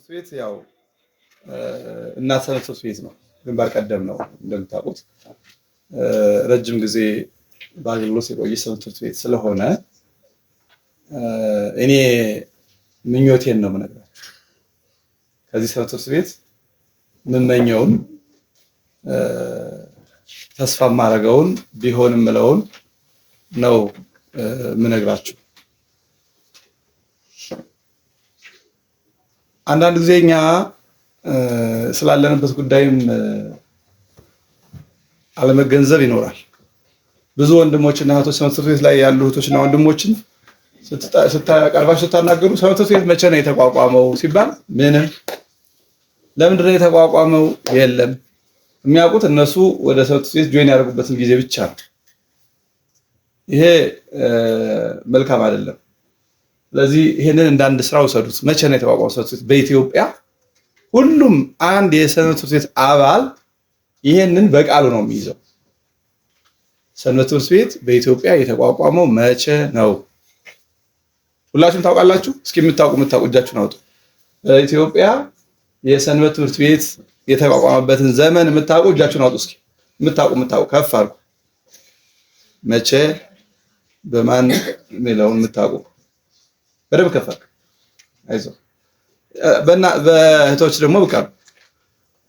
ትምህርት ቤት ያው እናት ሰንበት ትምህርት ቤት ነው፣ ግንባር ቀደም ነው። እንደምታውቁት ረጅም ጊዜ በአገልግሎት የቆየ ሰንበት ትምህርት ቤት ስለሆነ እኔ ምኞቴን ነው የምነግራችሁ። ከዚህ ሰንበት ትምህርት ቤት የምመኘውን ተስፋ የማደርገውን ቢሆን የምለውን ነው የምነግራችሁ። አንዳንድ ጊዜ እኛ ስላለንበት ጉዳይም አለመገንዘብ ይኖራል። ብዙ ወንድሞችና እህቶች ሰንበት ትምህርት ቤት ላይ ያሉ እህቶችና ወንድሞችን ቀርባችሁ ስታናገሩ ሰንበት ትምህርት ቤት መቼ ነው የተቋቋመው ሲባል ምንም፣ ለምንድን ነው የተቋቋመው የለም። የሚያውቁት እነሱ ወደ ሰንበት ትምህርት ቤት ጆይን ያደርጉበትን ጊዜ ብቻ ነው። ይሄ መልካም አይደለም። ስለዚህ ይሄንን እንደ አንድ ስራ ወሰዱት። መቼ ነው የተቋቋመው ሰንበት ትምህርት ቤት? በኢትዮጵያ ሁሉም አንድ የሰንበት ትምህርት ቤት አባል ይሄንን በቃሉ ነው የሚይዘው። ሰንበት ትምህርት ቤት በኢትዮጵያ የተቋቋመው መቼ ነው? ሁላችሁም ታውቃላችሁ? እስኪ የምታውቁ እጃችሁን አውጡ። በኢትዮጵያ የሰንበት ትምህርት ቤት የተቋቋመበትን ዘመን የምታውቁ እጃችሁን አውጡ። እስኪ የምታውቁ ከፍ አድርጉ። መቼ በማን የሚለውን የምታውቁ በደንብ ከፍ አድርጉ። አይዞህ። በእህቶች ደግሞ በቃ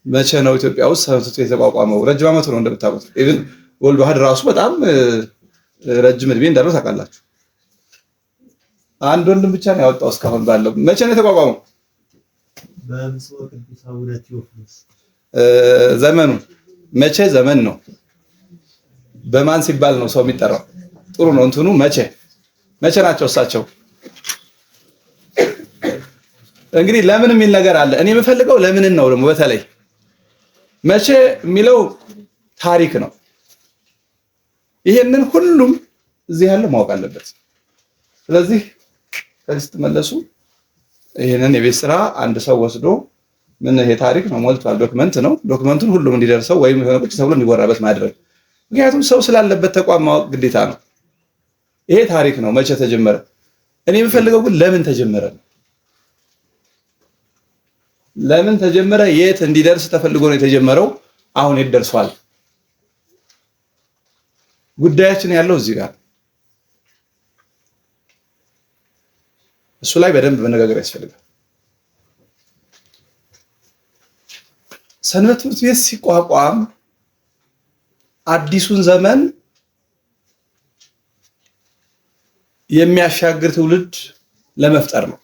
መቼ ነው ኢትዮጵያ ውስጥ ሰንበት ትምህርት ቤት የተቋቋመው? ረጅም ዓመት ነው እንደምታውቁት። ኢቭን ወልድ ዋህድ ራሱ በጣም ረጅም እድሜ እንዳለው ታውቃላችሁ። አንድ ወንድም ብቻ ነው ያወጣው እስካሁን ባለው። መቼ ነው የተቋቋመው? ዘመኑ መቼ ዘመን ነው? በማን ሲባል ነው ሰው የሚጠራው? ጥሩ ነው እንትኑ መቼ ናቸው እሳቸው? እንግዲህ ለምን የሚል ነገር አለ። እኔ የምፈልገው ለምንን ነው ደግሞ በተለይ መቼ የሚለው ታሪክ ነው። ይሄንን ሁሉም እዚህ ያለው ማወቅ አለበት። ስለዚህ ከዚህ ስትመለሱ ይሄንን የቤት ስራ አንድ ሰው ወስዶ ምን ይሄ ታሪክ ነው ሞልቷል፣ ዶክመንት ነው፣ ዶክመንቱን ሁሉም እንዲደርሰው ወይም የሆነ ቁጭ ተብሎ እንዲወራበት ማድረግ። ምክንያቱም ሰው ስላለበት ተቋም ማወቅ ግዴታ ነው። ይሄ ታሪክ ነው መቼ ተጀመረ። እኔ የምፈልገው ግን ለምን ተጀመረ ነው። ለምን ተጀመረ? የት እንዲደርስ ተፈልጎ ነው የተጀመረው? አሁን የት ደርሷል? ጉዳያችን ያለው እዚህ ጋር። እሱ ላይ በደንብ መነጋገር ያስፈልጋል። ሰንበት ትምህርት ቤት ሲቋቋም አዲሱን ዘመን የሚያሻግር ትውልድ ለመፍጠር ነው።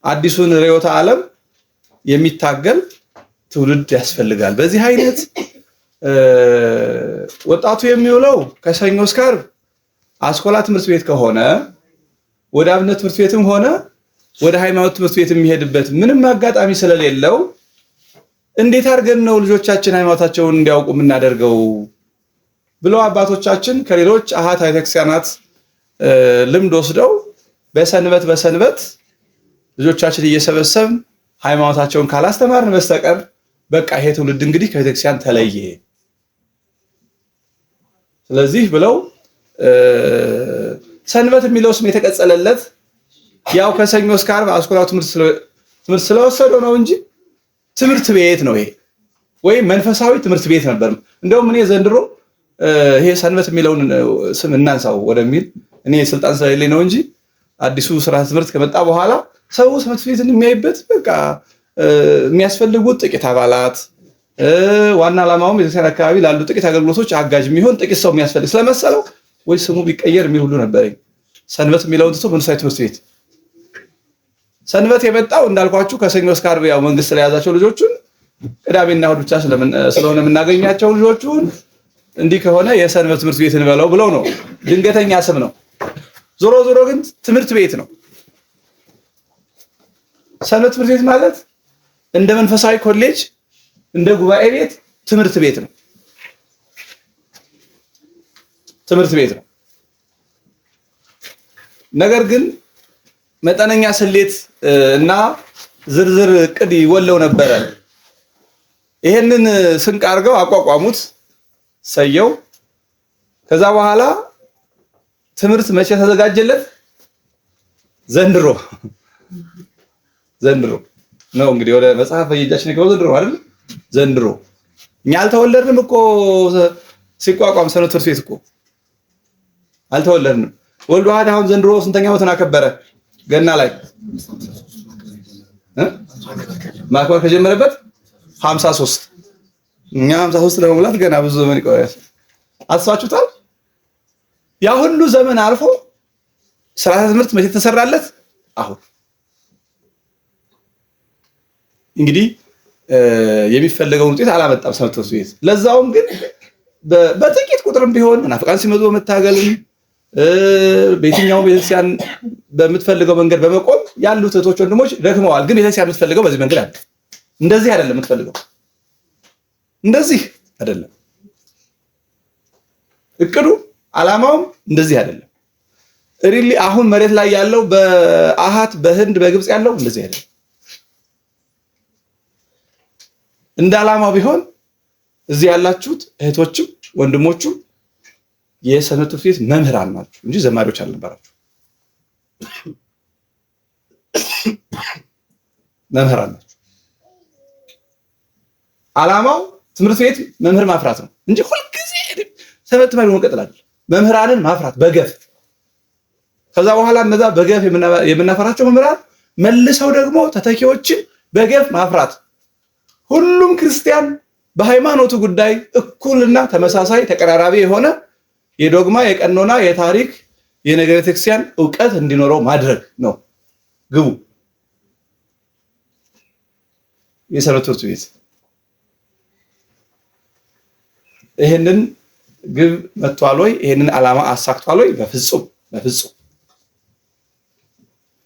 አዲሱን ርዕዮተ ዓለም የሚታገል ትውልድ ያስፈልጋል። በዚህ አይነት ወጣቱ የሚውለው ከሰኞ እስከ ዓርብ አስኮላ ትምህርት ቤት ከሆነ ወደ አብነት ትምህርት ቤትም ሆነ ወደ ሃይማኖት ትምህርት ቤት የሚሄድበት ምንም አጋጣሚ ስለሌለው እንዴት አድርገን ነው ልጆቻችን ሃይማኖታቸውን እንዲያውቁ የምናደርገው ብለው አባቶቻችን ከሌሎች አሃት ቤተክርስቲያናት ልምድ ወስደው በሰንበት ልጆቻችን እየሰበሰብን ሃይማኖታቸውን ካላስተማርን በስተቀር በቃ ይሄ ትውልድ እንግዲህ ከቤተክርስቲያን ተለየ። ስለዚህ ብለው ሰንበት የሚለው ስም የተቀጸለለት ያው ከሰኞ እስከ ዓርብ አስኮላው ትምህርት ስለወሰደው ነው እንጂ ትምህርት ቤት ነው ይሄ፣ ወይም መንፈሳዊ ትምህርት ቤት ነበር። እንደውም እኔ ዘንድሮ ይሄ ሰንበት የሚለውን ስም እናንሳው ወደሚል እኔ ስልጣን ስለሌለኝ ነው እንጂ አዲሱ ስርዓተ ትምህርት ከመጣ በኋላ ሰው ሰንበት ቤትን የሚያይበት በቃ የሚያስፈልጉት ጥቂት አባላት፣ ዋና ዓላማውም ቤተክርስቲያን አካባቢ ላሉ ጥቂት አገልግሎቶች አጋዥ የሚሆን ጥቂት ሰው የሚያስፈልግ ስለመሰለው ወይ ስሙ ቢቀየር የሚል ሁሉ ነበረኝ። ሰንበት የሚለውን ትቶ መንፈሳዊ ትምህርት ቤት። ሰንበት የመጣው እንዳልኳችሁ ከሰኞ እስከ ዓርብ ያው መንግስት ስለያዛቸው ልጆቹን ቅዳሜና እሑድ ብቻ ስለሆነ የምናገኛቸው ልጆቹን እንዲህ ከሆነ የሰንበት ትምህርት ቤት እንበለው ብለው ነው። ድንገተኛ ስም ነው። ዞሮ ግን ትምህርት ቤት ነው። ሰንበት ትምህርት ቤት ማለት እንደ መንፈሳዊ ኮሌጅ እንደ ጉባኤ ቤት ትምህርት ቤት ነው። ትምህርት ቤት ነው። ነገር ግን መጠነኛ ስሌት እና ዝርዝር እቅድ ይወለው ነበረ። ይሄንን ስንቅ አድርገው አቋቋሙት ሰየው። ከዛ በኋላ ትምህርት መቼ ተዘጋጀለት? ዘንድሮ ነው እንግዲህ ወደ መጽሐፍ በየእጃችን የገባው ዘንድሮ አይደል? ዘንድሮ እኛ አልተወለድንም እኮ ሲቋቋም ሰንበት ትምህርት ቤት እኮ አልተወለድንም። ወልድ ዋህድ አሁን ዘንድሮ ስንተኛ ዓመቱን አከበረ? ገና ላይ ማክበር ከጀመረበት 53 እኛ 53 ለመሙላት ገና ብዙ ዘመን ይቆያል። አስባችሁታል? ያ ሁሉ ዘመን አልፎ ስርዓተ ትምህርት መቼ ተሰራለት? አሁን እንግዲህ የሚፈለገውን ውጤት አላመጣም ሰንበት ትምህርት ቤት። ለዛውም ግን በጥቂት ቁጥርም ቢሆን መናፍቃን ሲመጡ በመታገልም በየትኛውም ቤተክርስቲያን በምትፈልገው መንገድ በመቆም ያሉት እህቶች ወንድሞች ደክመዋል። ግን ቤተክርስቲያን የምትፈልገው በዚህ መንገድ አይደለም። እንደዚህ አይደለም የምትፈልገው፣ እንደዚህ አይደለም እቅዱ ዓላማውም እንደዚህ አይደለም። ሪሊ አሁን መሬት ላይ ያለው በአሃት በህንድ በግብጽ ያለው እንደዚህ አይደለም። እንደ ዓላማው ቢሆን እዚህ ያላችሁት እህቶችም ወንድሞችም የሰንበት ትምህርት ቤት መምህራን ናችሁ እንጂ ዘማሪዎች አልነበራችሁ። መምህራን ናችሁ። ዓላማው ትምህርት ቤት መምህር ማፍራት ነው እንጂ ሁልጊዜ ሰንበት ተማሪ መቀጠል አይደለም። መምህራንን ማፍራት በገፍ ከዛ በኋላ እነዛ በገፍ የምናፈራቸው መምህራን መልሰው ደግሞ ተተኪዎችን በገፍ ማፍራት። ሁሉም ክርስቲያን በሃይማኖቱ ጉዳይ እኩልና ተመሳሳይ ተቀራራቢ የሆነ የዶግማ የቀኖና የታሪክ የነገረ ቤተክርስቲያን ዕውቀት እንዲኖረው ማድረግ ነው ግቡ የሰንበት ትምህርት ቤት። ይሄንን ግብ መጥቷል ወይ? ይሄንን ዓላማ አሳክቷል ወይ? በፍጹም በፍጹም።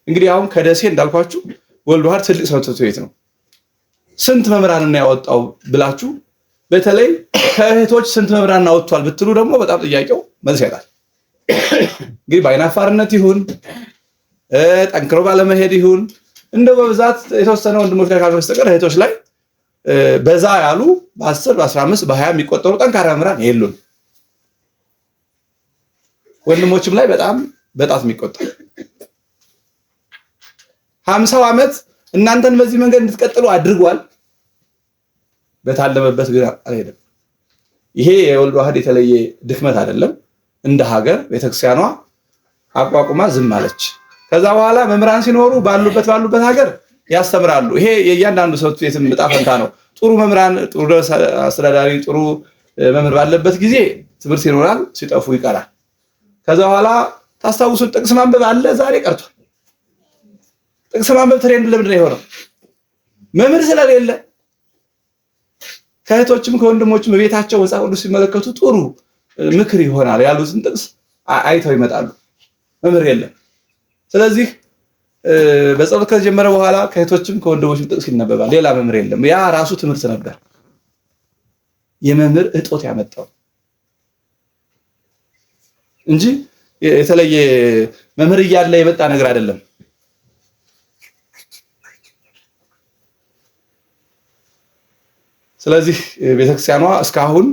እንግዲህ አሁን ከደሴ እንዳልኳችሁ ወልድ ዋህድ ትልቅ ሰንበት ትምህርት ቤት ነው። ስንት መምህራንን ያወጣው ብላችሁ በተለይ ከእህቶች ስንት መምህራንን አወጥቷል ብትሉ ደግሞ በጣም ጥያቄው መልስ ያጣል። እንግዲህ በአይናፋርነት ይሁን ጠንክሮ ባለመሄድ ይሁን እንደው በብዛት የተወሰነ ወንድሞች ላይ ካልሆነ በስተቀር እህቶች ላይ በዛ ያሉ በ10 በ15 በ20 የሚቆጠሩ ጠንካራ መምህራን የሉም። ወንድሞችም ላይ በጣም በጣት የሚቆጠር 50 ዓመት እናንተን በዚህ መንገድ እንድትቀጥሉ አድርጓል። በታለመበት ግን አልሄደም። ይሄ የወልድ ዋህድ የተለየ ድክመት አይደለም። እንደ ሀገር ቤተክርስቲያኗ አቋቁማ ዝም አለች። ከዛ በኋላ መምህራን ሲኖሩ ባሉበት ሀገር ያስተምራሉ። ይሄ የእያንዳንዱ ሰንበት ቤት ዕጣ ፈንታ ነው። ጥሩ መምህራን፣ ጥሩ አስተዳዳሪ፣ ጥሩ መምህር ባለበት ጊዜ ትምህርት ይኖራል፣ ሲጠፉ ይቀራል። ከዛ በኋላ ታስታውሱት ጥቅስ ማንበብ አለ፣ ዛሬ ቀርቷል። ጥቅስ ማንበብ ትሬንድ ለምንድን ነው የሆነው? መምህር ስለሌለ። ከእህቶችም ከወንድሞችም በቤታቸው መጽሐፍ ቅዱስ ሲመለከቱ ጥሩ ምክር ይሆናል ያሉትን ጥቅስ አይተው ይመጣሉ። መምህር የለም። ስለዚህ በጸሎት ከተጀመረ በኋላ ከእህቶችም ከወንድሞችም ጥቅስ ይነበባል። ሌላ መምህር የለም። ያ ራሱ ትምህርት ነበር። የመምህር እጦት ያመጣው እንጂ የተለየ መምህር እያለ የመጣ ነገር አይደለም። ስለዚህ ቤተክርስቲያኗ እስካሁን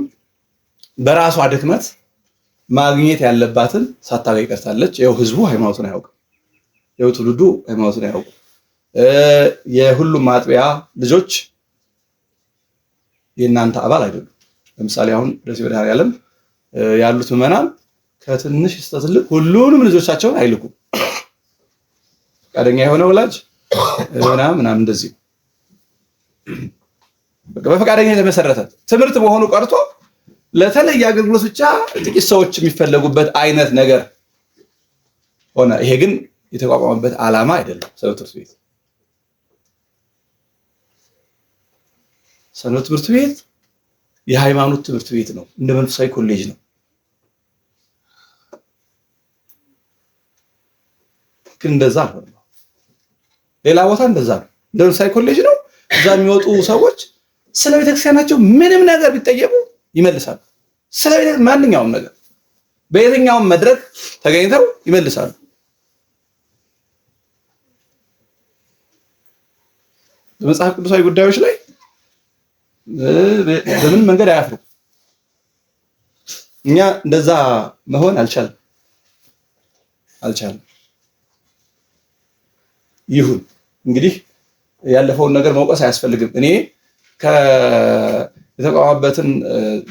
በራሷ ድክመት ማግኘት ያለባትን ሳታገኝ ቀርታለች። ይኸው ህዝቡ ሃይማኖቱን አያውቅም። ይኸው ትውልዱ ሃይማኖቱን አያውቅም። የሁሉም አጥቢያ ልጆች የእናንተ አባል አይደሉም። ለምሳሌ አሁን ደሴ መድኃኔዓለም ያሉት ምዕመናን ከትንሽ እስከ ትልቅ ሁሉንም ልጆቻቸውን አይልኩም። ፈቃደኛ የሆነ ወላጅ ምናምን እንደዚህ በፈቃደኛ የተመሰረተ ትምህርት መሆኑ ቀርቶ ለተለየ አገልግሎት ብቻ ጥቂት ሰዎች የሚፈለጉበት አይነት ነገር ሆነ። ይሄ ግን የተቋቋመበት ዓላማ አይደለም። ሰንበት ትምህርት ቤት ሰንበት ትምህርት ቤት የሃይማኖት ትምህርት ቤት ነው። እንደ መንፈሳዊ ኮሌጅ ነው። ግን እንደዛ ነው። ሌላ ቦታ እንደዛ ነው። እንደ መንፈሳዊ ኮሌጅ ነው። እዛ የሚወጡ ሰዎች ስለ ቤተክርስቲያናቸው ምንም ነገር ቢጠየቁ ይመልሳሉ። ስለ ማንኛውም ነገር በየትኛውም መድረክ ተገኝተው ይመልሳሉ። በመጽሐፍ ቅዱሳዊ ጉዳዮች ላይ በምን መንገድ አያፍሩ። እኛ እንደዛ መሆን አልቻለም። ይሁን እንግዲህ ያለፈውን ነገር መውቀስ አያስፈልግም። እኔ የተቋማበትን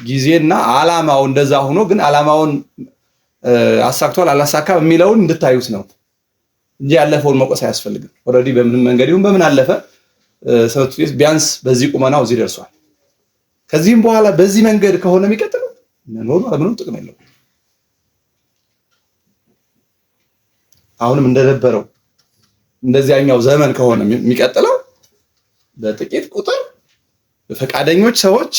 ጊዜና ዓላማው እንደዛ ሆኖ ግን ዓላማውን አሳክቷል አላሳካም የሚለውን እንድታዩት ነው እንጂ ያለፈውን መውቀስ አያስፈልግም። ኦልሬዲ በምን መንገድ ይሁን በምን አለፈ ትምህርት ቤት ቢያንስ በዚህ ቁመናው እዚህ ደርሷል። ከዚህም በኋላ በዚህ መንገድ ከሆነ የሚቀጥለው መኖሩ ምንም ጥቅም የለውም። አሁንም እንደነበረው እንደዚያኛው ዘመን ከሆነ የሚቀጥለው በጥቂት ቁጥር በፈቃደኞች ሰዎች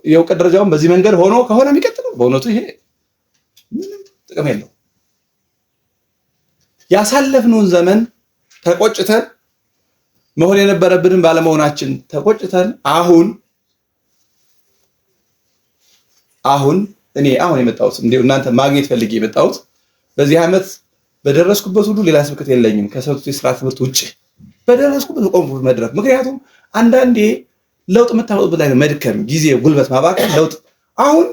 የእውቀት ደረጃውን በዚህ መንገድ ሆኖ ከሆነ የሚቀጥለው በእውነቱ ይሄ ምንም ጥቅም የለውም። ያሳለፍነውን ዘመን ተቆጭተን መሆን የነበረብንን ባለመሆናችን ተቆጭተን አሁን የመጣሁት እንደው እናንተ ማግኘት ፈልጌ የመጣሁት በዚህ ዓመት በደረስኩበት ሁሉ ሌላ ስብከት የለኝም ከሰጡት የሥራ ትምህርት ውጪ በደረስኩበት ቆምኩት መድረክ። ምክንያቱም አንዳንዴ ለውጥ የምታመጡበት ላይ መድከም፣ ጊዜ፣ ጉልበት ማባከን ለውጥ አሁን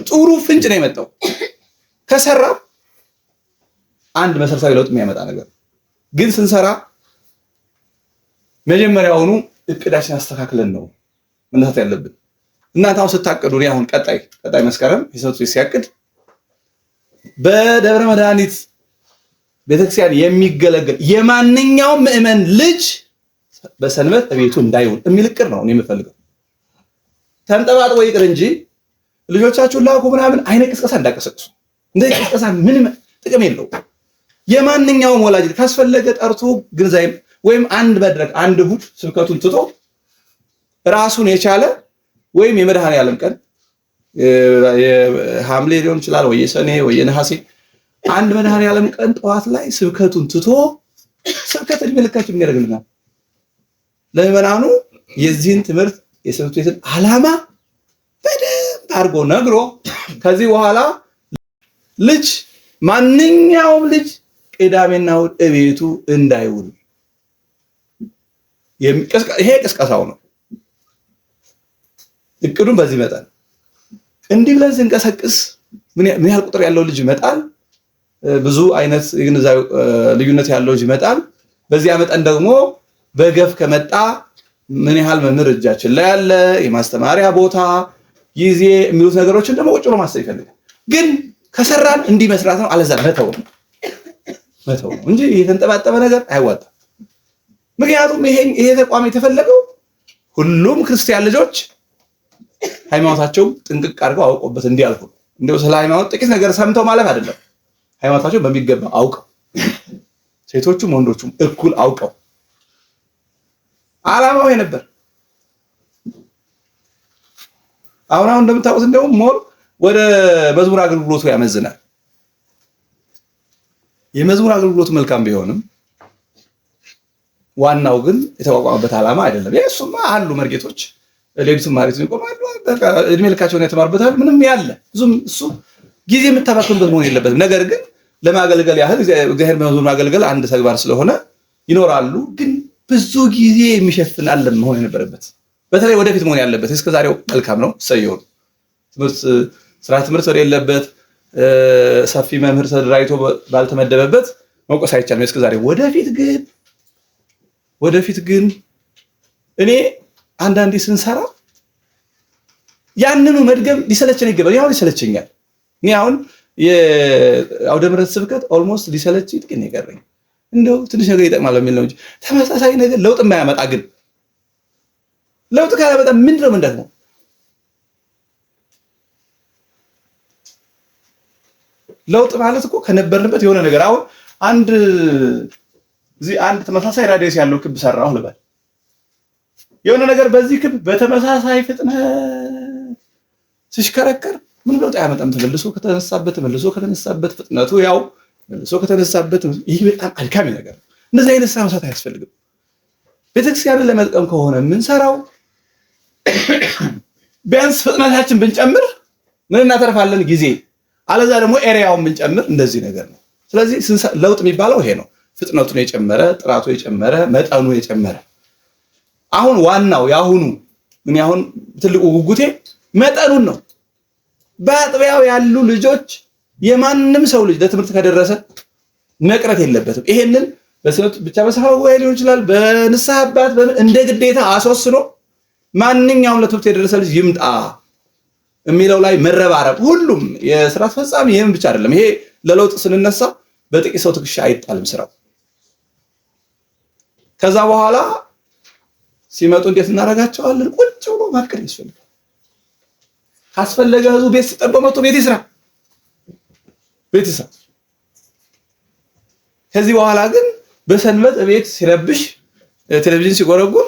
ጥሩ ፍንጭ ነው የመጣው። ከሰራ አንድ መሰረታዊ ለውጥ የሚያመጣ ነገር ግን ስንሰራ መጀመሪያውኑ እቅዳችን አስተካክለን ነው መነሳት ያለብን። እናንተ አሁን ስታቅዱ እኔ አሁን ቀጣይ መስከረም የሰጡት ሲያቅድ በደብረ መድኃኒት ቤተክርስቲያን የሚገለገል የማንኛውም ምዕመን ልጅ በሰንበት ቤቱ እንዳይውል የሚል እቅድ ነው እኔ የምፈልገው። ተንጠባጥቦ ይቅር እንጂ ልጆቻችሁን ላኩ ምናምን አይነት ቅስቀሳ እንዳቀሰቅሱ። እንደዚህ ቅስቀሳ ምንም ጥቅም የለውም። የማንኛውም ወላጅ ካስፈለገ ጠርቶ ግንዛቤ ወይም አንድ መድረክ አንድ እሑድ ስብከቱን ትቶ ራሱን የቻለ ወይም የመድኃኔዓለም ቀን የሐምሌ ሊሆን ይችላል ወይ የሰኔ ወይ የነሐሴ አንድ መድኃኔዓለም ቀን ጠዋት ላይ ስብከቱን ትቶ ስብከት እድሜ ልካችን የሚያደርግልናል። ለምዕመናኑ የዚህን ትምህርት የሰንበት ቤትን ዓላማ በደንብ አድርጎ ነግሮ ከዚህ በኋላ ማንኛውም ልጅ ቅዳሜና እሑድ እቤቱ እንዳይውል ይሄ ቅስቀሳው ነው። እቅዱን በዚህ መጠን እንዲህ ብለን ስንቀሰቅስ ምን ያህል ቁጥር ያለው ልጅ ይመጣል፣ ብዙ አይነት የግንዛቤ ልዩነት ያለው ልጅ ይመጣል። በዚያ መጠን ደግሞ በገፍ ከመጣ ምን ያህል መምህር እጃችን ላይ ያለ የማስተማሪያ ቦታ ጊዜ የሚሉት ነገሮችን ደግሞ ቁጭ ብሎ ማሰብ ይፈልጋል። ግን ከሰራን እንዲህ መስራት ነው፣ አለዛ መተው ነው እንጂ የተንጠባጠበ ነገር አይዋጣም። ምክንያቱም ይሄ ተቋም የተፈለገው ሁሉም ክርስቲያን ልጆች ሃይማኖታቸው ጥንቅቅ አድርገው አውቀውበት እንዲያልፉ ነው። እንደው ስለ ሃይማኖት ጥቂት ነገር ሰምተው ማለፍ አይደለም። ሃይማኖታቸው በሚገባ አውቀው ሴቶቹም ወንዶቹም እኩል አውቀው ዓላማው ነበር። አሁን እንደምታውቁት እንደውም ሞር ወደ መዝሙር አገልግሎቱ ያመዝናል። የመዝሙር አገልግሎቱ መልካም ቢሆንም ዋናው ግን የተቋቋመበት ዓላማ አይደለም። የእሱማ አሉ መርጌቶች ሌሊቱን ማለት ይቆማሉ፣ በቃ እድሜ ልካቸውን ያተማርበታል። ምንም ያለ ብዙም እሱ ጊዜ የምታባክኑበት መሆን የለበትም። ነገር ግን ለማገልገል ያህል እግዚአብሔር በመዝሙር ማገልገል አንድ ተግባር ስለሆነ ይኖራሉ። ግን ብዙ ጊዜ የሚሸፍን አለ መሆን የነበረበት፣ በተለይ ወደፊት መሆን ያለበት። እስከዛሬው መልካም ነው ሰየው ትምህርት የሌለበት ሰፊ መምህር ተደራጅቶ ባልተመደበበት መውቀስ አይቻልም። እስከዛሬው ወደፊት ግን እኔ አንዳንዴ ስንሰራ ያንኑ መድገም ሊሰለቸን ይገባል። ያው ሊሰለቸኛል። እኔ አሁን የአውደ ምሕረት ስብከት ኦልሞስት ሊሰለች ጥቂት ነው የቀረኝ። እንደው ትንሽ ነገር ይጠቅማል በሚል ነው እንጂ ተመሳሳይ ነገር ለውጥ የማያመጣ ግን ለውጥ ካላመጣ ምንድነው ደግሞ ለውጥ ማለት እኮ ከነበርንበት የሆነ ነገር አሁን አንድ ተመሳሳይ ራዲየስ ያለው ክብ ሰራሁ ልበል። የሆነ ነገር በዚህ ክብ በተመሳሳይ ፍጥነት ሲሽከረከር ምን ለውጥ አያመጣም። ተመልሶ ከተነሳበት ፍጥነቱ ያው መልሶ ከተነሳበት ይህ በጣም አድካሚ ነገር ነው። እንደዚህ አይነት ስራ መስራት አያስፈልግም። ቤተክርስቲያንን ለመጥቀም ከሆነ የምንሰራው ቢያንስ ፍጥነታችን ብንጨምር ምን እናተርፋለን? ጊዜ። አለዛ ደግሞ ኤሪያውን ብንጨምር እንደዚህ ነገር ነው። ስለዚህ ለውጥ የሚባለው ይሄ ነው። ፍጥነቱን የጨመረ፣ ጥራቱ የጨመረ፣ መጠኑ የጨመረ። አሁን ዋናው ያሁኑ ምን አሁን ትልቁ ጉጉቴ መጠኑን ነው። በአጥቢያው ያሉ ልጆች የማንም ሰው ልጅ ለትምህርት ከደረሰ መቅረት የለበትም። ይሄንን በስነት ብቻ በሰሃው ሊሆን ይችላል በንስሐ አባት እንደ ግዴታ አስወስኖ ማንኛውም ለትምህርት የደረሰ ልጅ ይምጣ የሚለው ላይ መረባረብ ሁሉም የሥራ አስፈጻሚ ይሄን ብቻ አይደለም። ይሄ ለለውጥ ስንነሳ በጥቂት ሰው ትከሻ አይጣልም ስራው። ከዛ በኋላ ሲመጡ እንዴት እናደርጋቸዋለን? ቁጭ ብሎ ማቀድ ያስፈልጋል። ካስፈለገ ህዝቡ ቤት ሲጠበው መጥቶ ቤት ይስራ። ከዚህ በኋላ ግን በሰንበት ቤት ሲረብሽ ቴሌቪዥን ሲጎረጉር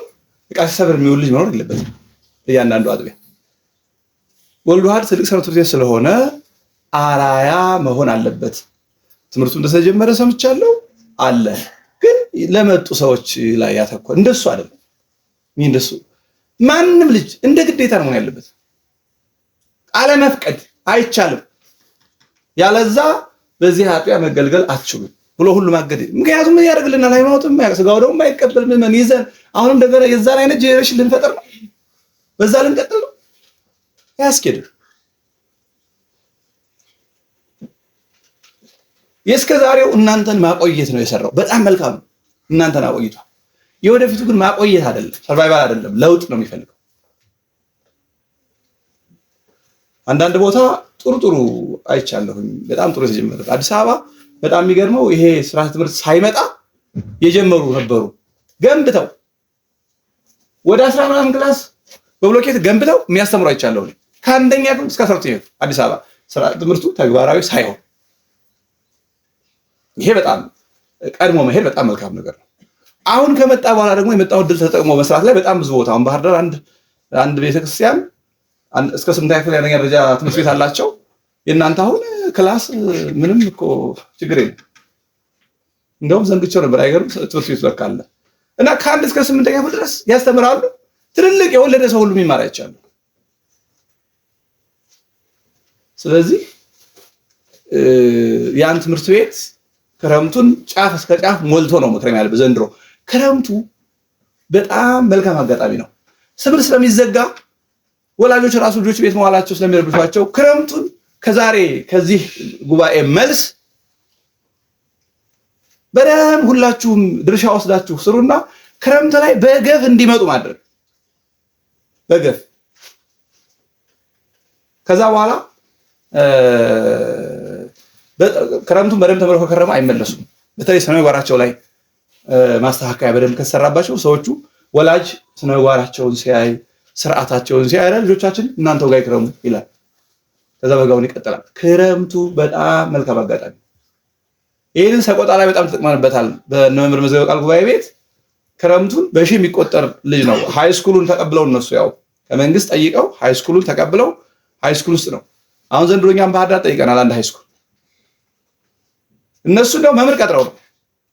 ዕቃ ሲሰብር የሚውል ልጅ መኖር የለበትም። እያንዳንዱ አጥቢያ ወልድ ዋሕድ ትልቅ ሰንበት ትምህርት ቤት ስለሆነ አራያ መሆን አለበት። ትምህርቱ እንደተጀመረ ሰምቻለሁ አለ፣ ግን ለመጡ ሰዎች ላይ ያተኮረ እንደሱ አይደለም። እንደሱ ማንም ልጅ እንደ ግዴታ ነው ያለበት። አለመፍቀድ አይቻልም። ያለዛ በዚህ አጥቢያ መገልገል አትችሉም ብሎ ሁሉ ማገድ። ምክንያቱም ምን ያደርግልናል? ሃይማኖትም ስጋው ደግሞ የማይቀበል ምን ይዘን አሁንም እንደገና የዛን አይነት ጄኔሬሽን ልንፈጥር ነው? በዛ ልንቀጥል ነው? ያስኬድ። የእስከዛሬው እናንተን ማቆየት ነው የሰራው። በጣም መልካም ነው፣ እናንተን አቆይቷል። የወደፊቱ ግን ማቆየት አይደለም፣ ሰርቫይቫል አይደለም፣ ለውጥ ነው የሚፈልገው። አንዳንድ ቦታ ጥሩ አይቻለሁኝ። በጣም ጥሩ የተጀመረ አዲስ አበባ በጣም የሚገርመው ይሄ ስርዓተ ትምህርት ሳይመጣ የጀመሩ ነበሩ። ገንብተው ወደ 10 ምናምን ክላስ በብሎኬት ገንብተው የሚያስተምሩ አይቻለሁ። ከአንደኛ ክፍል እስከ 12ኛ ክፍል አዲስ አበባ ስርዓተ ትምህርቱ ተግባራዊ ሳይሆን፣ ይሄ በጣም ቀድሞ መሄድ በጣም መልካም ነገር ነው። አሁን ከመጣ በኋላ ደግሞ የመጣው ድል ተጠቅሞ መስራት ላይ በጣም ብዙ ቦታ አሁን ባህር ዳር አንድ ቤተክርስቲያን እስከ 8ኛ ክፍል ያለኛ ደረጃ ትምህርት ቤት አላቸው። የእናንተ አሁን ክላስ ምንም እኮ ችግር የለም። እንደውም ዘንግቼው ነበር። አይገርም? ትምህርት ቤት ለካ አለ እና ከ1 እስከ 8ኛ ክፍል ድረስ ያስተምራሉ። ትልልቅ የወለደ ሰው ሁሉ የሚማር አይቻልም። ስለዚህ ያን ትምህርት ቤት ክረምቱን ጫፍ እስከ ጫፍ ሞልቶ ነው መክረም ያለበት። ዘንድሮ ክረምቱ በጣም መልካም አጋጣሚ ነው። ስምር ስለሚዘጋ ወላጆች ራሱ ልጆች ቤት መዋላቸው ስለሚረብሿቸው ክረምቱን ከዛሬ ከዚህ ጉባኤ መልስ በደም ሁላችሁም ድርሻ ወስዳችሁ ስሩና ክረምት ላይ በገፍ እንዲመጡ ማድረግ በገፍ። ከዛ በኋላ ክረምቱን በደም ተመልከው ከረማ አይመለሱም። በተለይ ስነ ምግባራቸው ላይ ማስተካከያ በደም ከተሰራባቸው ሰዎቹ ወላጅ ስነ ምግባራቸውን ሲያይ ስርዓታቸውን ሲያይ ልጆቻችን እናንተው ጋር ይክረሙ ይላል። ከዛ በጋውን ይቀጥላል። ክረምቱ በጣም መልካም አጋጣሚ። ይሄንን ሰቆጣ ላይ በጣም ተጠቅመንበታል። በመምህር መዝገበ ቃል ጉባኤ ቤት ክረምቱን በሺህ የሚቆጠር ልጅ ነው ሃይ ስኩሉን ተቀብለው እነሱ ያው ከመንግስት ጠይቀው ሃይ ስኩሉን ተቀብለው ሃይ ስኩል ውስጥ ነው። አሁን ዘንድሮኛም ባህር ዳር ጠይቀናል አንድ ሃይ ስኩል። እነሱ እንደው መምህር ቀጥረው ነው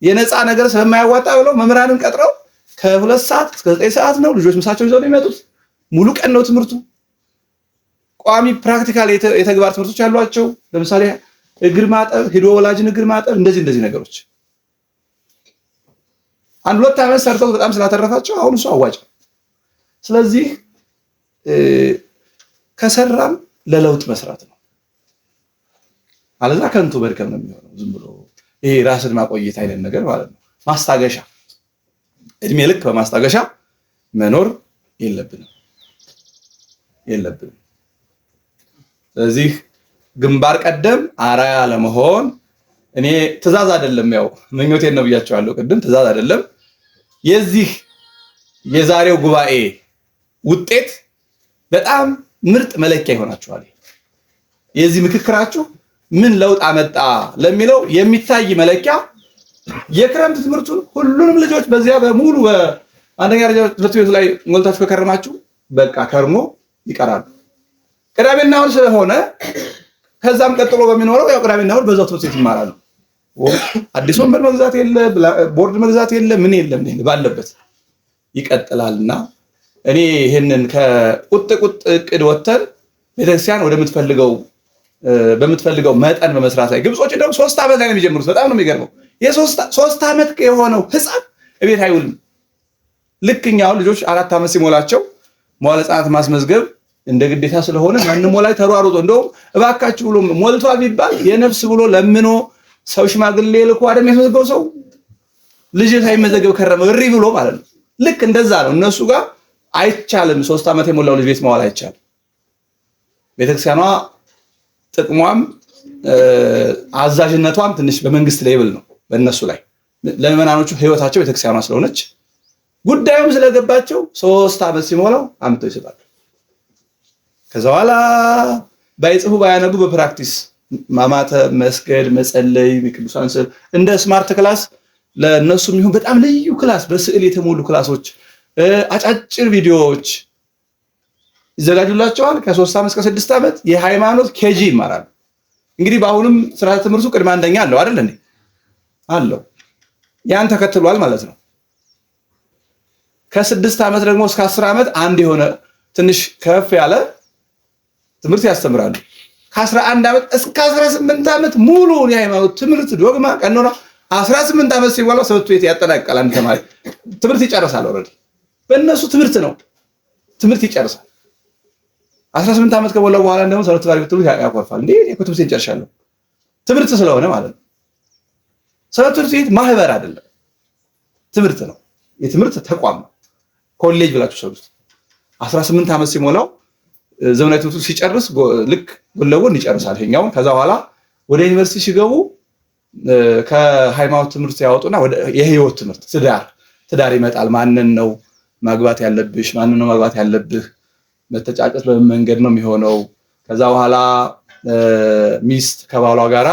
የነፃ ነገር ስለማያዋጣ ብለው መምህራንን ቀጥረው ከ2 ሰዓት እስከ 9 ሰዓት ነው ልጆች ምሳቸው ይዘው የሚመጡት። ሙሉ ቀን ነው ትምህርቱ። ቋሚ ፕራክቲካል የተግባር ትምህርቶች ያሏቸው። ለምሳሌ እግር ማጠብ፣ ሄዶ ወላጅን እግር ማጠብ፣ እንደዚህ ነገሮች 1-2 ዓመት ሰርተው በጣም ስላተረፋቸው አሁን እሱ አዋጭ። ስለዚህ ከሰራም ለለውጥ መስራት ነው። አለዛ ከንቱ በድከም ነው የሚሆነው። ዝም ብሎ ይሄ ራስን ማቆየት አይነት ነገር ማለት ነው። ማስታገሻ እድሜ ልክ በማስታገሻ መኖር የለብንም። ስለዚህ ግንባር ቀደም አራያ ለመሆን እኔ ትእዛዝ አይደለም ያው ምኞቴን ነው ብያቸዋለሁ ቅድም። ትእዛዝ አይደለም። የዚህ የዛሬው ጉባኤ ውጤት በጣም ምርጥ መለኪያ ይሆናችኋል። የዚህ ምክክራችሁ ምን ለውጥ አመጣ ለሚለው የሚታይ መለኪያ የክረምት ትምህርቱን ሁሉንም ልጆች በዚያ በሙሉ በአንደኛ ደረጃ ትምህርት ቤቱ ላይ ሞልታችሁ ከከረማችሁ በቃ ከርሞ ይቀራሉ። ቅዳሜና እሑድ ስለሆነ ከዛም ቀጥሎ በሚኖረው ያው ቅዳሜና እሑድ በዛው ትምህርት ቤት ይማራሉ። አዲስ ወንበር መግዛት የለ፣ ቦርድ መግዛት የለ፣ ምን የለም ባለበት ይቀጥላልና እኔ ይሄንን ከቁጥ እቅድ ወተን ቤተክርስቲያን ወደምትፈልገው በምትፈልገው መጠን በመስራት ላይ ግብጾች ደግሞ 3 ዓመት ላይ ነው የሚጀምሩት። በጣም ነው የሚገርመው። የ3 ዓመት የሆነው ህፃን እቤት አይውልም። ልክኛው ልጆች 4 ዓመት ሲሞላቸው መዋዕለ ሕፃናት ማስመዝገብ እንደ ግዴታ ስለሆነ ማንም ወላጅ ተሯሩጦ እንደውም እባካችሁ ብሎ ሞልቷል ቢባል የነፍስ ብሎ ለምኖ ሰው ሽማግሌ ልኮ አይደል የሚያስመዘገበው ሰው ልጅ ሳይመዘገብ ከረመ እሪ ብሎ ማለት ነው። ልክ እንደዛ ነው እነሱ ጋር አይቻልም። 3 ዓመት የሞላው ልጅ ቤት መዋል አይቻልም። ቤተክርስቲያኗ ጥቅሟም አዛዥነቷም ትንሽ በመንግስት ሌቭል ነው በእነሱ ላይ። ለምዕመናኖቹ ህይወታቸው ቤተክርስቲያኗ ስለሆነች ጉዳዩም ስለገባቸው 3 ዓመት ሲሞላው አምጥተው ይሰጣሉ። ከዛ በኋላ ባይጽፉ ባያነቡ በፕራክቲስ ማማተ መስገድ፣ መጸለይ፣ ቅዱሳን ስዕል እንደ ስማርት ክላስ ለነሱ የሚሆን በጣም ልዩ ክላስ በስዕል የተሞሉ ክላሶች፣ አጫጭር ቪዲዮዎች ይዘጋጁላቸዋል። ከ3 ዓመት እስከ 6 ዓመት የሃይማኖት ኬጂ ይማራሉ። እንግዲህ በአሁንም ስርዓተ ትምህርቱ ቅድመ አንደኛ አለው አይደል እንዴ? አለው። ያን ተከትሏል ማለት ነው። ከ6 ዓመት ደግሞ እስከ 10 ዓመት አንድ የሆነ ትንሽ ከፍ ያለ ትምህርት ያስተምራሉ። ከ11 ዓመት እስከ 18 ዓመት ሙሉ የሃይማኖት ትምህርት ዶግማ፣ ቀኖና 18 ዓመት ሲሞላው ትምህርት ቤት ያጠናቅቃል። አንድ ተማሪ ትምህርት ይጨርሳል። ኦልሬዲ በእነሱ ትምህርት ነው ትምህርት ይጨርሳል። 18 ዓመት ከሞላው በኋላ ደግሞ ሰንበት ተማሪ ብትሉ ያኮርፋል። እንዴ እኮ ትምህርት ይጨርሻለሁ ትምህርት ስለሆነ ማለት ነው። ሰንበት ቤት ማህበር አይደለም ትምህርት ነው። የትምህርት ተቋም ነው። ኮሌጅ ብላችሁ ሰሩት። 18 ዓመት ሲሞላው ዘመናዊ ትምህርቱ ሲጨርስ ልክ ጎን ለጎን ይጨርሳል ይሄኛውን። ከዛ በኋላ ወደ ዩኒቨርሲቲ ሲገቡ ከሃይማኖት ትምህርት ያወጡና ወደ የህይወት ትምህርት ትዳር ይመጣል። ማንን ነው ማግባት ያለብሽ? ማንን ነው ማግባት ያለብህ? መተጫጨት በምን መንገድ ነው የሚሆነው? ከዛ በኋላ ሚስት ከባሏ ጋራ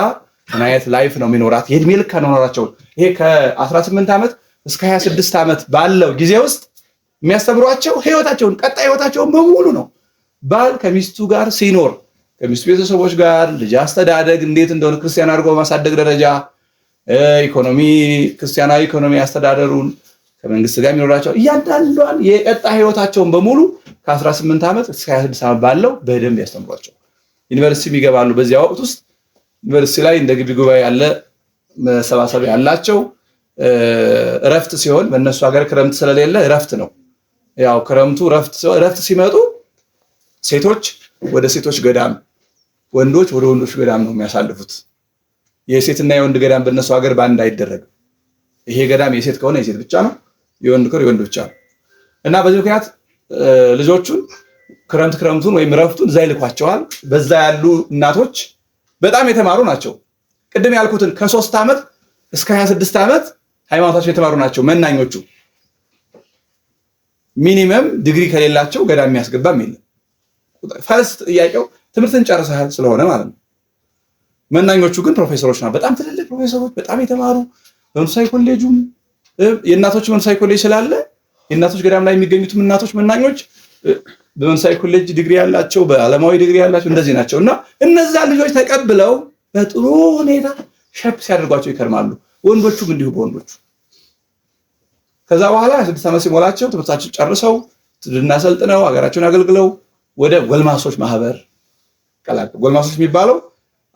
ምን አይነት ላይፍ ነው የሚኖራት? የእድሜ ልክ ነው። ይሄ ከ18 ዓመት እስከ 26 ዓመት ባለው ጊዜ ውስጥ የሚያስተምሯቸው ህይወታቸውን ቀጣይ ህይወታቸውን በሙሉ ነው። ባል ከሚስቱ ጋር ሲኖር ከሚስቱ ቤተሰቦች ጋር ልጅ አስተዳደግ እንዴት እንደሆነ ክርስቲያን አድርጎ ማሳደግ ደረጃ፣ ኢኮኖሚ፣ ክርስቲያናዊ ኢኮኖሚ አስተዳደሩን ከመንግስት ጋር የሚኖራቸው እያንዳንዷን የቀጣይ ህይወታቸውን በሙሉ ከ18 ዓመት እስከ 26 ዓመት ባለው በደንብ ያስተምሯቸው። ዩኒቨርሲቲ ይገባሉ። በዚያ ወቅት ውስጥ ዩኒቨርሲቲ ላይ እንደ ግቢ ጉባኤ ያለ መሰባሰቢያ ያላቸው። እረፍት ሲሆን በእነሱ ሀገር ክረምት ስለሌለ እረፍት ነው። ያው ክረምቱ እረፍት ሲመጡ ሴቶች ወደ ሴቶች ገዳም፣ ወንዶች ወደ ወንዶች ገዳም ነው የሚያሳልፉት። የሴትና የወንድ ገዳም በእነሱ ሀገር ባንድ አይደረግም። ይሄ ገዳም የሴት ከሆነ የሴት ብቻ ነው፣ የወንድ ከሆነ የወንድ ብቻ ነው። እና በዚህ ምክንያት ልጆቹን ክረምቱን ወይም እረፍቱን እዛ ይልኳቸዋል። በዛ ያሉ እናቶች በጣም የተማሩ ናቸው። ቅድም ያልኩትን ከ3 ዓመት እስከ 26 ዓመት ሃይማኖታቸው የተማሩ ናቸው መናኞቹ። ሚኒመም ዲግሪ ከሌላቸው ገዳም የሚያስገባም የለም። ፈርስት ጥያቄው ትምህርትን ጨርሰሃል ስለሆነ ማለት ነው። መናኞቹ ግን ፕሮፌሰሮች ናቸው። በጣም ትልልቅ ፕሮፌሰሮች፣ በጣም የተማሩ በመንፈሳዊ ኮሌጁም የእናቶች መንፈሳዊ ኮሌጅ ስላለ የእናቶች ገዳም ላይ የሚገኙትም እናቶች መናኞች በመንፈሳዊ ኮሌጅ ዲግሪ ያላቸው፣ በዓለማዊ ዲግሪ ያላቸው እንደዚህ ናቸው። እና እነዛ ልጆች ተቀብለው በጥሩ ሁኔታ ሸፕ ሲያደርጓቸው ይከርማሉ። ወንዶቹም እንዲሁ በወንዶቹ። ከዛ በኋላ 6 ዓመት ሲሞላቸው ትምህርታቸው ጨርሰው ትድና ሰልጥነው ሀገራቸውን አገልግለው ወደ ጎልማሶች ማህበር ቀላቀሉ። ጎልማሶች የሚባለው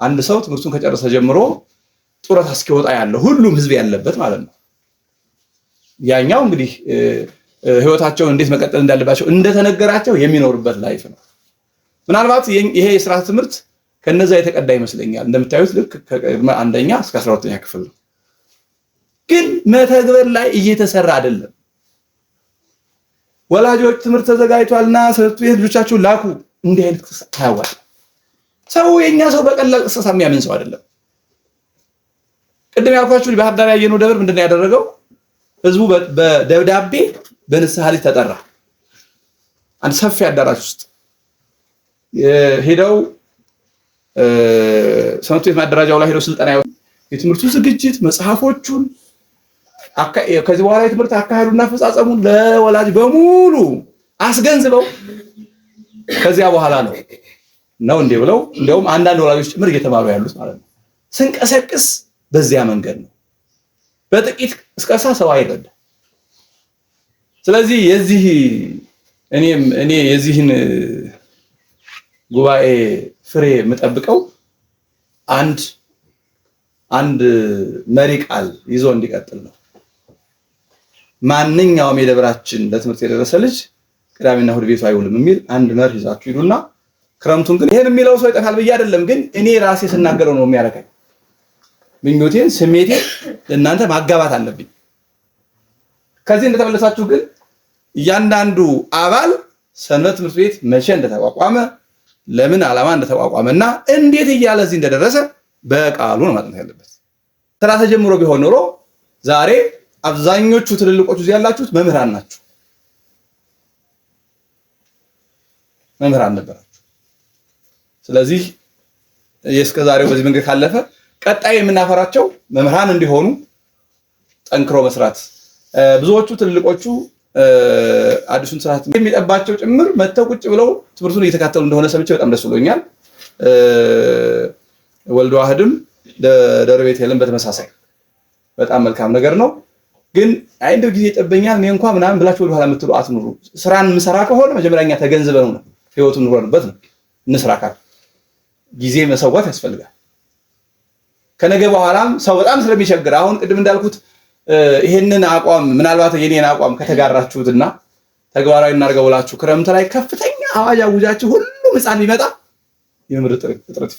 አንድ ሰው ትምህርቱን ከጨረሰ ጀምሮ ጡረታ እስኪወጣ ያለው ሁሉም ህዝብ ያለበት ማለት ነው። ያኛው እንግዲህ ህይወታቸውን እንዴት መቀጠል እንዳለባቸው እንደተነገራቸው የሚኖርበት ላይፍ ነው። ምናልባት ይሄ የሥርዓተ ትምህርት ከነዛ የተቀዳ ይመስለኛል። እንደምታዩት ልክ ከቅድመ አንደኛ እስከ 12ኛ ክፍል ነው። ግን መተግበር ላይ እየተሰራ አይደለም። ወላጆች ትምህርት ተዘጋጅቷልና ትምህርት ቤት ልጆቻችሁን ላኩ፣ እንዲህ አይነት ታያዋል። ሰው የኛ ሰው በቀላል ቅስቀሳ የሚያምን ሰው አይደለም። ቅድም ያልኳችሁ ባህር ዳር ያየነው ደብር ምንድነው ያደረገው? ህዝቡ በደብዳቤ በንስሐ ልጅ ተጠራ። አንድ ሰፊ አዳራሽ ውስጥ ሄደው ሰንበት ቤት ማደራጃው ላይ ሄደው ስልጠና የትምህርቱ ዝግጅት መጽሐፎቹን ከዚህ በኋላ የትምህርት አካሄዱና አፈጻጸሙን ለወላጅ በሙሉ አስገንዝበው ከዚያ በኋላ ነው እንዴ ብለው እንደውም አንዳንድ ወላጆች ጭምር እየተማሩ ያሉት ማለት ነው። ስንቀሰቅስ በዚያ መንገድ ነው። በጥቂት እስከሳ ሰው አይረዳ። ስለዚህ እኔ የዚህን ጉባኤ ፍሬ የምጠብቀው አንድ መሪ ቃል ይዞ እንዲቀጥል ነው። ማንኛውም የደብራችን ለትምህርት የደረሰ ልጅ ቅዳሜና እሑድ ቤቱ አይውልም የሚል አንድ መርህ ይዛችሁ ሂዱና ክረምቱን ግን ይሄን የሚለው ሰው ይጠፋል ብዬ አይደለም፣ ግን እኔ ራሴ ስናገረው ነው የሚያረካኝ። ምኞቴን ስሜቴን ለእናንተ ማጋባት አለብኝ። ከዚህ እንደተመለሳችሁ ግን እያንዳንዱ አባል ሰንበት ትምህርት ቤት መቼ እንደተቋቋመ ለምን ዓላማ እንደተቋቋመና እንዴት እያለ እዚህ እንደደረሰ በቃሉ ነው ማጥናት ያለበት። ስራ ተጀምሮ ቢሆን ኖሮ ዛሬ አብዛኞቹ ትልልቆቹ እዚህ ያላችሁት መምህራን ናችሁ፣ መምህራን ነበራችሁ። ስለዚህ የእስከ ዛሬው በዚህ መንገድ ካለፈ ቀጣይ የምናፈራቸው መምህራን እንዲሆኑ ጠንክሮ መስራት ብዙዎቹ ትልልቆቹ አዲሱን ስርዓት የሚጠባቸው ጭምር መተው ቁጭ ብለው ትምህርቱን እየተካተሉ እንደሆነ ሰምቼ በጣም ደስ ብሎኛል። ወልድ ዋህድም ደብረ ቤቴልም በተመሳሳይ በጣም መልካም ነገር ነው። ግን አንድ ጊዜ ይጠበኛል እኔ እንኳን ምናምን ብላችሁ ወደ ኋላ የምትሉ አትኑሩ። ስራን ምሰራ ከሆነ መጀመሪያኛ ተገንዝበው ነው ህይወቱን ኑሮንበት ነው እንስራ ካል ጊዜ መሰዋት ያስፈልጋል። ከነገ በኋላም ሰው በጣም ስለሚቸግር አሁን ቅድም እንዳልኩት ይሄንን አቋም ምናልባት የኔን አቋም ከተጋራችሁትና ተግባራዊ እናድርገው ብላችሁ ክረምት ላይ ከፍተኛ አዋጅ አውጃችሁ ሁሉም ህፃን ቢመጣ የምርጥ እጥረት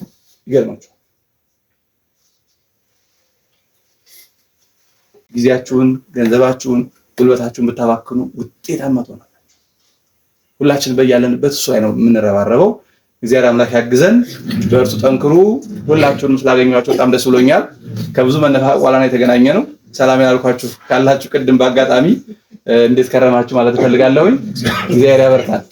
ይገርማችኋል። ጊዜያችሁን፣ ገንዘባችሁን፣ ጉልበታችሁን ብታባክኑ ውጤታማ ትሆናላችሁ። ሁላችን በያለንበት እሱ ላይ ነው የምንረባረበው። እግዚአብሔር አምላክ ያግዘን። በእርሱ ጠንክሩ። ሁላችሁንም ስላገኘኋችሁ በጣም ደስ ብሎኛል። ከብዙ መነፋቅ በኋላ ነው የተገናኘ ነው። ሰላም ያልኳችሁ ካላችሁ ቅድም በአጋጣሚ እንዴት ከረማችሁ ማለት እፈልጋለሁ። እግዚአብሔር ያበርታል።